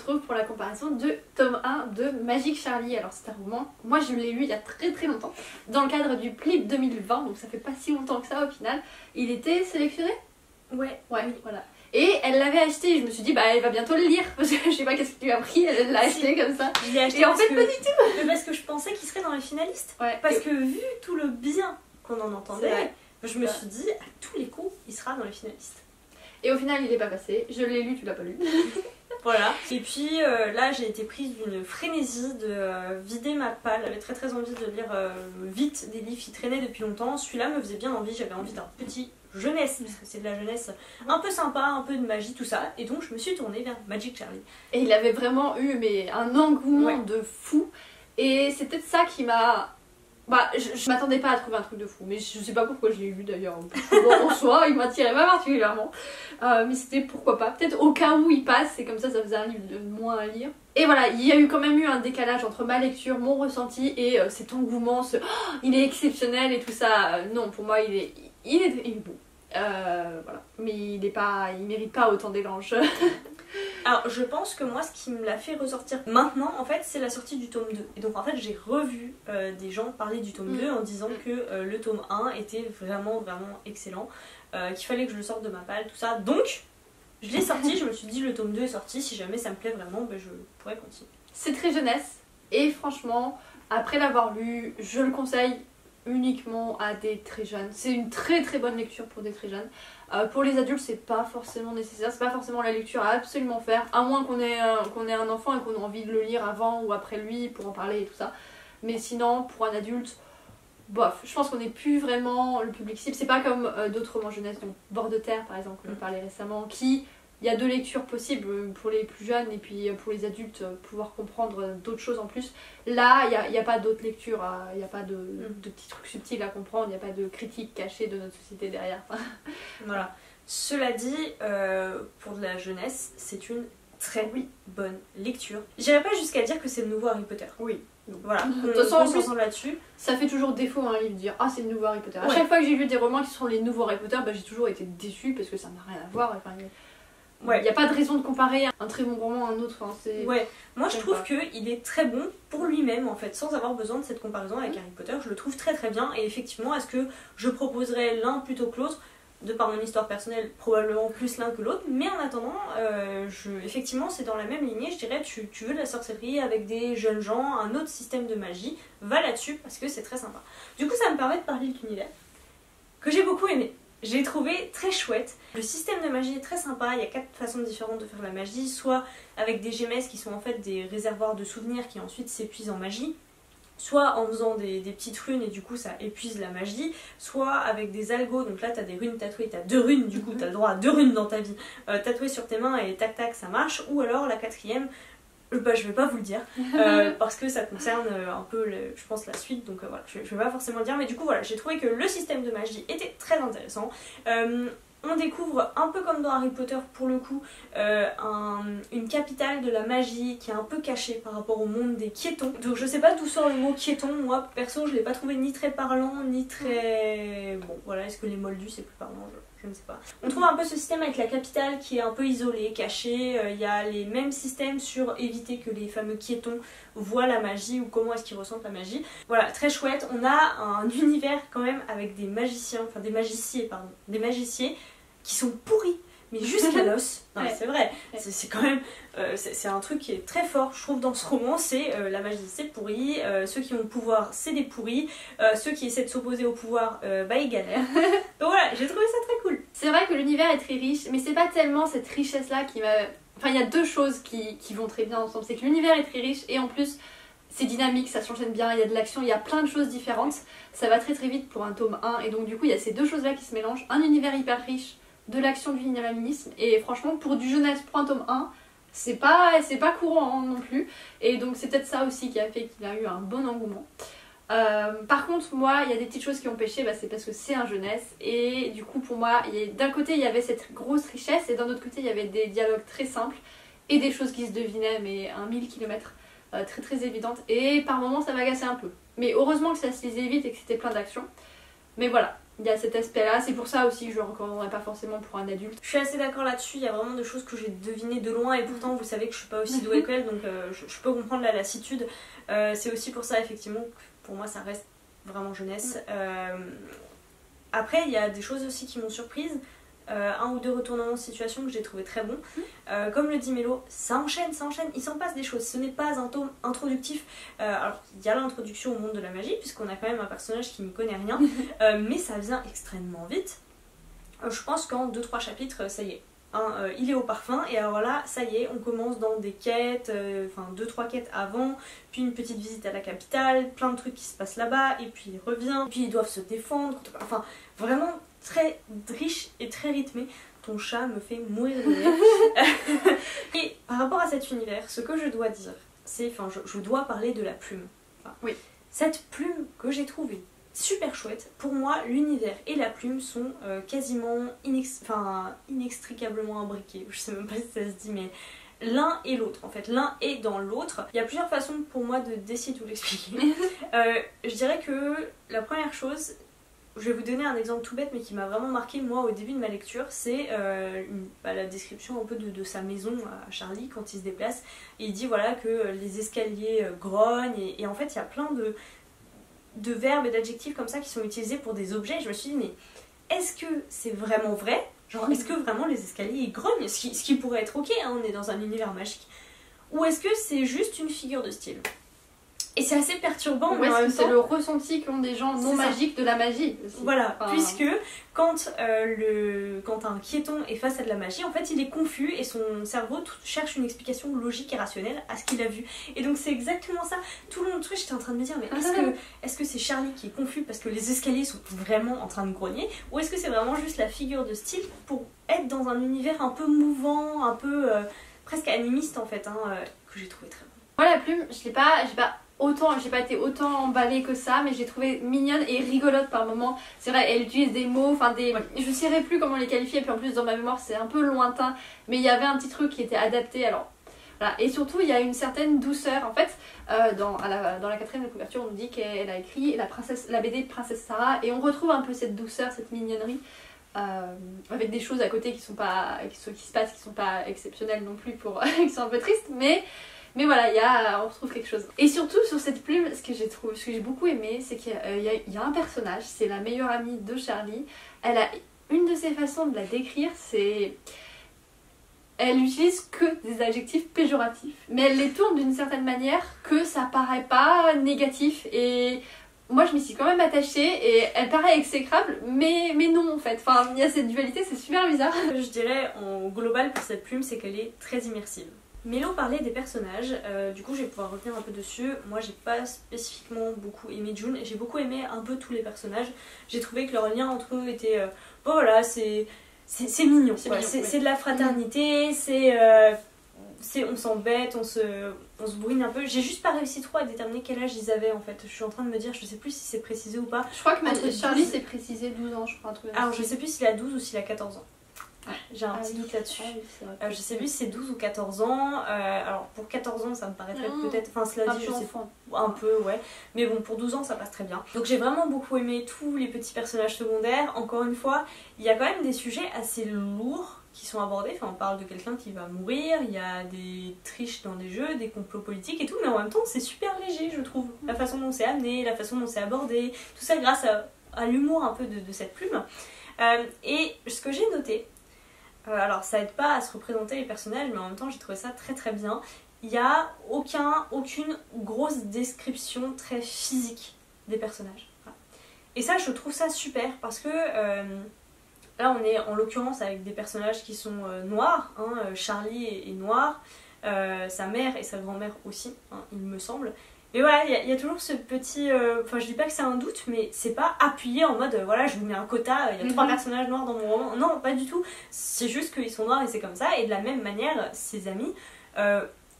retrouve pour la comparaison de tome 1 de Magic Charlie. Alors c'est un roman, moi je l'ai lu il y a très longtemps, dans le cadre du PLIB 2020, donc ça fait pas si longtemps que ça au final. Il était sélectionné? Ouais, oui. Voilà. Et elle l'avait acheté et je me suis dit bah elle va bientôt le lire, parce que je sais pas qu'est-ce qui lui a pris, elle l'a acheté comme ça. Je l'ai acheté et en fait que... pas du tout. Mais parce que je pensais qu'il serait dans les finalistes. Ouais. Parce que vu tout le bien qu'on en entendait, je me suis dit à tous les coups il sera dans les finalistes. Et au final il est pas passé, je l'ai lu, tu l'as pas lu. Voilà, et puis là j'ai été prise d'une frénésie de vider ma palle. J'avais très envie de lire vite des livres qui traînaient depuis longtemps. Celui-là me faisait bien envie, j'avais envie d'un petit jeunesse, parce que c'est de la jeunesse un peu sympa, un peu de magie, tout ça. Et donc je me suis tournée vers Magic Charlie. Et il avait vraiment eu mais, un engouement de fou. Et c'est peut-être ça qui m'a... Bah, je m'attendais pas à trouver un truc de fou, mais je sais pas pourquoi je l'ai lu d'ailleurs. Bon, en soi, il m'attirait pas particulièrement. Mais c'était pourquoi pas. Peut-être au cas où il passe, et comme ça faisait un livre de moins à lire. Et voilà, il y a eu quand même eu un décalage entre ma lecture, mon ressenti et cet engouement, il est exceptionnel et tout ça. Non, pour moi, il est beau. Voilà. Mais il mérite pas autant d'éloges. Alors je pense que moi ce qui me l'a fait ressortir maintenant en fait c'est la sortie du tome 2. Et donc en fait j'ai revu des gens parler du tome 2 en disant que le tome 1 était vraiment excellent, qu'il fallait que je le sorte de ma palle, tout ça. Donc je l'ai sorti, je me suis dit le tome 2 est sorti, si jamais ça me plaît vraiment ben, je pourrais continuer. C'est très jeunesse et franchement après l'avoir lu je le conseille uniquement à des très jeunes. C'est une très bonne lecture pour des très jeunes. Pour les adultes c'est pas forcément nécessaire, c'est pas forcément la lecture à absolument faire, à moins qu'on ait un enfant et qu'on ait envie de le lire avant ou après lui pour en parler et tout ça. Mais sinon pour un adulte, bof, je pense qu'on n'est plus vraiment le public cible. C'est pas comme d'autres romans jeunesse, donc Bord de terre par exemple, qu'on parlait récemment, qui... Il y a deux lectures possibles pour les plus jeunes et puis pour les adultes, pouvoir comprendre d'autres choses en plus. Là, il n'y a pas d'autres lectures, il n'y a pas de petits trucs subtils à comprendre, il n'y a pas de critique cachée de notre société derrière. Voilà. Cela dit, pour de la jeunesse, c'est une très bonne lecture. J'irais pas jusqu'à dire que c'est le nouveau Harry Potter. Oui. Donc voilà, de toute façon, on s'entend là-dessus. Ça fait toujours défaut un livre de dire ah c'est le nouveau Harry Potter. À chaque fois que j'ai lu des romans qui sont les nouveaux Harry Potter, bah, j'ai toujours été déçue parce que ça n'a rien à voir. Enfin, il n'y a pas de raison de comparer un très bon roman à un autre. Hein, moi je trouve qu'il est très bon pour lui-même en fait, sans avoir besoin de cette comparaison avec Harry Potter. Je le trouve très bien et effectivement, est-ce que je proposerais l'un plutôt que l'autre? De par mon histoire personnelle, probablement plus l'un que l'autre, mais en attendant, effectivement c'est dans la même lignée, je dirais tu veux de la sorcellerie avec des jeunes gens, un autre système de magie, va là-dessus parce que c'est très sympa. Du coup ça me permet de parler de l'univers, que j'ai beaucoup aimé. J'ai trouvé très chouette. Le système de magie est très sympa, il y a 4 façons différentes de faire la magie, soit avec des gemmes qui sont en fait des réservoirs de souvenirs qui ensuite s'épuisent en magie, soit en faisant des petites runes et du coup ça épuise la magie, soit avec des algos, donc là t'as des runes tatouées, t'as 2 runes du coup, t'as le droit à 2 runes dans ta vie, tatouées sur tes mains et tac tac ça marche, ou alors la 4ème, bah, je vais pas vous le dire parce que ça concerne un peu je pense la suite, donc voilà, je vais pas forcément le dire, mais du coup voilà, j'ai trouvé que le système de magie était très intéressant. On découvre, un peu comme dans Harry Potter pour le coup, une capitale de la magie qui est un peu cachée par rapport au monde des quiétons. Donc je sais pas d'où sort le mot quiéton, moi perso je l'ai pas trouvé ni très parlant, ni très... Bon voilà, est-ce que les moldus c'est plus parlant, je ne sais pas. On trouve un peu ce système avec la capitale qui est un peu isolée, cachée. Il y a les mêmes systèmes sur éviter que les fameux quiétons voient la magie ou comment est-ce qu'ils ressentent la magie. Voilà, très chouette. On a un univers quand même avec des magiciens, enfin des magiciers pardon, des magiciers qui sont pourris, mais jusqu'à l'os. Non, c'est vrai, c'est quand même, c'est un truc qui est très fort, je trouve, dans ce roman, c'est la magie, c'est pourri, ceux qui ont le pouvoir, c'est des pourris, ceux qui essaient de s'opposer au pouvoir, bah ils galèrent. Donc voilà, j'ai trouvé ça très cool. C'est vrai que l'univers est très riche, mais c'est pas tellement cette richesse-là qui m'a... Enfin, il y a deux choses qui vont très bien ensemble, c'est que l'univers est très riche, et en plus, c'est dynamique, ça s'enchaîne bien, il y a de l'action, il y a plein de choses différentes, ça va très vite pour un tome 1, et donc du coup, il y a ces deux choses-là qui se mélangent, un univers hyper riche, de l'action, du dynamisme, et franchement pour du jeunesse, pour un tome 1 c'est pas courant non plus, et donc c'est peut-être ça aussi qui a fait qu'il a eu un bon engouement. Par contre moi il y a des petites choses qui ont pêché, bah, c'est parce que c'est un jeunesse, et du coup pour moi d'un côté il y avait cette grosse richesse et d'un autre côté il y avait des dialogues très simples et des choses qui se devinaient mais à 1000 km, très évidentes, et par moments ça m'agaçait un peu, mais heureusement que ça se lisait vite et que c'était plein d'action. Mais voilà, il y a cet aspect-là, c'est pour ça aussi que je le recommanderais pas forcément pour un adulte. Je suis assez d'accord là-dessus, il y a vraiment des choses que j'ai devinées de loin et pourtant vous savez que je suis pas aussi douée qu'elle, donc je peux comprendre la lassitude. C'est aussi pour ça effectivement que pour moi ça reste vraiment jeunesse. Après il y a des choses aussi qui m'ont surprise. Un ou deux retournements de situation que j'ai trouvé très bons. Comme le dit Mélo, ça enchaîne, il s'en passe des choses. Ce n'est pas un tome introductif. Alors, il y a l'introduction au monde de la magie, puisqu'on a quand même un personnage qui n'y connaît rien, mais ça vient extrêmement vite. Je pense qu'en 2-3 chapitres, ça y est. Il est au parfum, et alors là, ça y est, on commence dans des quêtes, enfin 2-3 quêtes avant, puis une petite visite à la capitale, plein de trucs qui se passent là-bas, et puis il revient, puis ils doivent se défendre, enfin vraiment très riche et très rythmé. Ton chat me fait mourir de rire. Et par rapport à cet univers, ce que je dois dire, c'est, enfin je dois parler de la plume. Enfin, oui. Cette plume que j'ai trouvée super chouette, pour moi l'univers et la plume sont quasiment inextricablement imbriqués. Je sais même pas si ça se dit, mais l'un et l'autre en fait, l'un est dans l'autre. Il y a plusieurs façons pour moi d'essayer de vous l'expliquer. Je dirais que la première chose, je vais vous donner un exemple tout bête mais qui m'a vraiment marqué moi au début de ma lecture, c'est la description un peu de sa maison à Charlie quand il se déplace. Et il dit voilà que les escaliers grognent et en fait il y a plein de verbes et d'adjectifs comme ça qui sont utilisés pour des objets. Et je me suis dit mais est-ce que c'est vraiment vrai? Genre est-ce que vraiment les escaliers ils grognent? Ce qui pourrait être ok, hein, on est dans un univers magique. Ou est-ce que c'est juste une figure de style? Et c'est assez perturbant. Ou est-ce que c'est le ressenti qu'ont des gens non magiques de la magie aussi. Voilà, puisque quand un piéton est face à de la magie, en fait il est confus et son cerveau cherche une explication logique et rationnelle à ce qu'il a vu. Et donc c'est exactement ça. Tout le long du truc j'étais en train de me dire mais est-ce que c'est Charlie qui est confus parce que les escaliers sont vraiment en train de grogner, ou est-ce que c'est vraiment juste la figure de style pour être dans un univers un peu mouvant, un peu presque animiste en fait, que j'ai trouvé très bon. Moi la plume, j'ai pas été autant emballée que ça, mais j'ai trouvé mignonne et rigolote par moments. C'est vrai, elle utilise des mots, enfin des... Je saurais plus comment les qualifier, et puis en plus dans ma mémoire c'est un peu lointain, mais il y avait un petit truc qui était adapté, alors... Voilà. Et surtout il y a une certaine douceur, en fait, dans la quatrième couverture on nous dit qu'elle a écrit la BD Princesse Sarah, et on retrouve un peu cette douceur, cette mignonnerie, avec des choses à côté qui se passent, qui sont pas exceptionnelles non plus, qui sont un peu tristes, mais voilà, on retrouve quelque chose. Et surtout sur cette plume, ce que j'ai beaucoup aimé, c'est qu'il y a un personnage, c'est la meilleure amie de Charlie. Elle a une de ses façons de la décrire, c'est... Elle utilise que des adjectifs péjoratifs, mais elle les tourne d'une certaine manière que ça paraît pas négatif. Et moi je m'y suis quand même attachée et elle paraît exécrable, mais non en fait. Enfin, il y a cette dualité, c'est super bizarre. Je dirais en global pour cette plume, c'est qu'elle est très immersive. Mélo parlait des personnages, du coup je vais pouvoir revenir un peu dessus. Moi j'ai pas spécifiquement beaucoup aimé June, j'ai beaucoup aimé un peu tous les personnages. J'ai trouvé que leur lien entre eux était... bon voilà, c'est mignon, c'est de la fraternité, on s'embête, on se bourrine un peu. J'ai juste pas réussi trop à déterminer quel âge ils avaient en fait. Je suis en train de me dire, je sais plus si c'est précisé ou pas. Je crois que Charlie c'est précisé 12 ans, je crois, un truc. Alors je sais plus s'il a 12 ou s'il a 14 ans. J'ai un petit doute là-dessus. Je sais plus si c'est 12 ou 14 ans. Alors pour 14 ans ça me paraîtrait peut-être... Enfin cela dit je sais un peu ouais. Mais bon pour 12 ans ça passe très bien. Donc j'ai vraiment beaucoup aimé tous les petits personnages secondaires. Encore une fois, il y a quand même des sujets assez lourds qui sont abordés. Enfin on parle de quelqu'un qui va mourir, il y a des triches dans des jeux, des complots politiques et tout. Mais en même temps c'est super léger je trouve. La façon dont c'est amené, la façon dont c'est abordé. Tout ça grâce à l'humour un peu de cette plume. Et ce que j'ai noté... alors ça aide pas à se représenter les personnages, mais en même temps j'ai trouvé ça très très bien. Il n'y a aucune grosse description très physique des personnages. Voilà. Et ça je trouve ça super parce que là on est en l'occurrence avec des personnages qui sont noirs, Charlie est noir, sa mère et sa grand-mère aussi, il me semble. Mais voilà, il y a toujours ce petit... Enfin, je dis pas que c'est un doute, mais c'est pas appuyé en mode, voilà, je vous mets un quota, il y a 3 personnages noirs dans mon roman. Non, pas du tout. C'est juste qu'ils sont noirs et c'est comme ça. Et de la même manière, ses amis,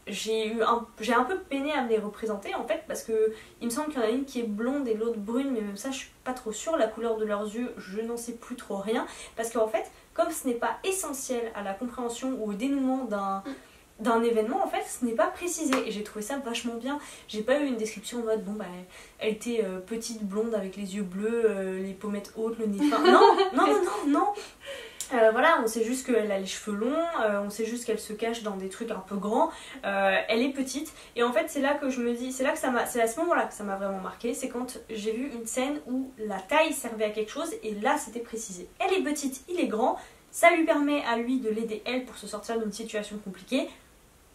j'ai un peu peiné à me les représenter, en fait, parce que il me semble qu'il y en a une qui est blonde et l'autre brune, mais même ça, je suis pas trop sûre. La couleur de leurs yeux, je n'en sais plus trop rien. Parce qu'en fait, comme ce n'est pas essentiel à la compréhension ou au dénouement d'un événement en fait ce n'est pas précisé et j'ai trouvé ça vachement bien. J'ai pas eu une description en mode bon bah elle était petite blonde avec les yeux bleus, les pommettes hautes, le nez fin. Non. Voilà, on sait juste qu'elle a les cheveux longs, on sait juste qu'elle se cache dans des trucs un peu grands, elle est petite et en fait c'est là que je me dis, c'est à ce moment-là que ça m'a vraiment marqué, c'est quand j'ai vu une scène où la taille servait à quelque chose et là c'était précisé. Elle est petite, il est grand, ça lui permet à lui de l'aider elle pour se sortir d'une situation compliquée.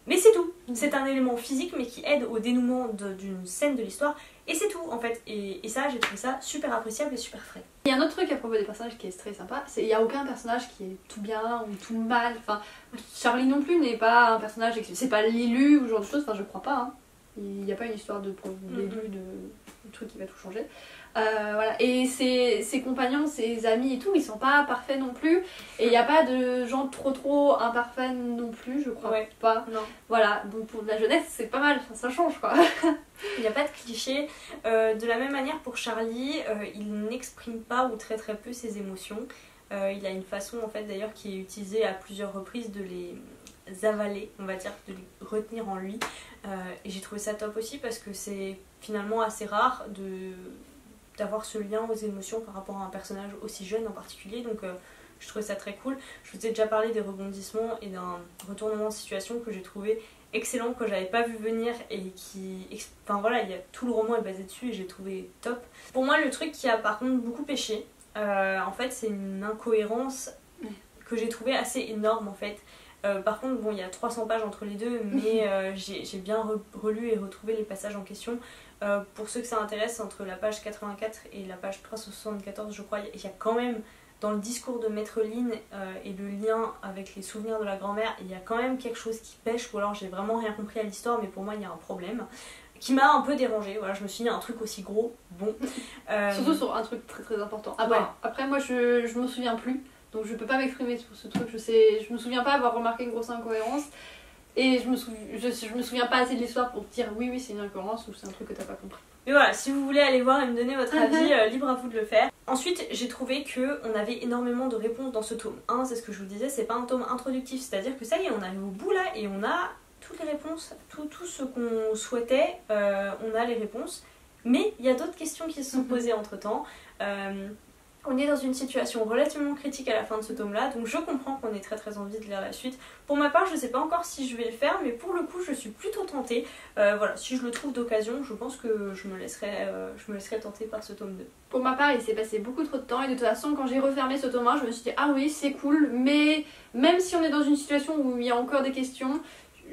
Mais c'est tout, c'est un élément physique mais qui aide au dénouement d'une scène de l'histoire et c'est tout en fait. Et ça, j'ai trouvé ça super appréciable et super frais. Il y a un autre truc à propos des personnages qui est très sympa, c'est qu'il n'y a aucun personnage qui est tout bien ou tout mal. Enfin, Charlie non plus n'est pas un personnage, c'est pas l'élu ou ce genre de choses, enfin je crois pas. Hein. Il n'y a pas une histoire d'élu, de truc qui va tout changer. Voilà. Et ses compagnons, ses amis et tout, ils sont pas parfaits non plus. Et il n'y a pas de gens trop imparfaits non plus, je crois pas. Non. Voilà, donc pour de la jeunesse, c'est pas mal, ça change quoi. Il n'y a pas de cliché. De la même manière pour Charlie, il n'exprime pas ou très peu ses émotions. Il a une façon en fait d'ailleurs qui est utilisée à plusieurs reprises de les avaler, on va dire, de les retenir en lui. Et j'ai trouvé ça top aussi parce que c'est finalement assez rare d'avoir ce lien aux émotions par rapport à un personnage aussi jeune en particulier, donc je trouvais ça très cool. Je vous ai déjà parlé des rebondissements et d'un retournement de situation que j'ai trouvé excellent, que j'avais pas vu venir et qui... Enfin voilà, tout le roman est basé dessus et j'ai trouvé top. Pour moi, le truc qui a par contre beaucoup pêché, en fait c'est une incohérence que j'ai trouvé assez énorme en fait. Par contre, bon, il y a 300 pages entre les deux, mais j'ai bien relu et retrouvé les passages en question. Pour ceux que ça intéresse, entre la page 84 et la page 374, je crois, il y a quand même, dans le discours de Maître Lin et le lien avec les souvenirs de la grand-mère, il y a quand même quelque chose qui pêche, ou alors j'ai vraiment rien compris à l'histoire, mais pour moi il y a un problème qui m'a un peu dérangée. Voilà, je me suis dit un truc aussi gros, bon. Surtout sur un truc très important. Après moi je me souviens plus. Donc je peux pas m'exprimer sur ce truc, je me souviens pas avoir remarqué une grosse incohérence et je me souviens pas assez de l'histoire pour te dire oui c'est une incohérence ou c'est un truc que t'as pas compris. Mais voilà, si vous voulez aller voir et me donner votre avis, libre à vous de le faire. Ensuite, j'ai trouvé qu'on avait énormément de réponses dans ce tome 1, c'est ce que je vous disais, c'est pas un tome introductif, c'est-à-dire que ça y est, on arrive au bout là et on a toutes les réponses, tout ce qu'on souhaitait, on a les réponses. Mais il y a d'autres questions qui se sont posées entre temps. On est dans une situation relativement critique à la fin de ce tome là, donc je comprends qu'on ait très envie de lire la suite. Pour ma part, je sais pas encore si je vais le faire, mais pour le coup je suis plutôt tentée. Voilà, si je le trouve d'occasion, je pense que je me laisserai tenter par ce tome 2. Pour ma part, il s'est passé beaucoup trop de temps et de toute façon quand j'ai refermé ce tome 1, je me suis dit ah oui c'est cool, mais même si on est dans une situation où il y a encore des questions,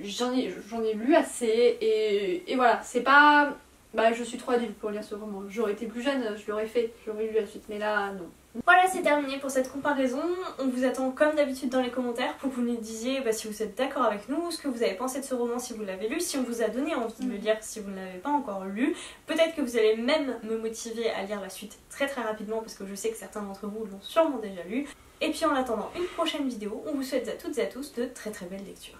j'en ai lu assez et voilà, c'est pas... Bah je suis trop adulte pour lire ce roman. J'aurais été plus jeune, je l'aurais fait, j'aurais lu la suite, mais là non. Voilà, c'est terminé pour cette comparaison. On vous attend comme d'habitude dans les commentaires pour que vous nous disiez si vous êtes d'accord avec nous, ce que vous avez pensé de ce roman si vous l'avez lu, si on vous a donné envie de le lire si vous ne l'avez pas encore lu. Peut-être que vous allez même me motiver à lire la suite très rapidement parce que je sais que certains d'entre vous l'ont sûrement déjà lu. Et puis en attendant une prochaine vidéo, on vous souhaite à toutes et à tous de très belles lectures.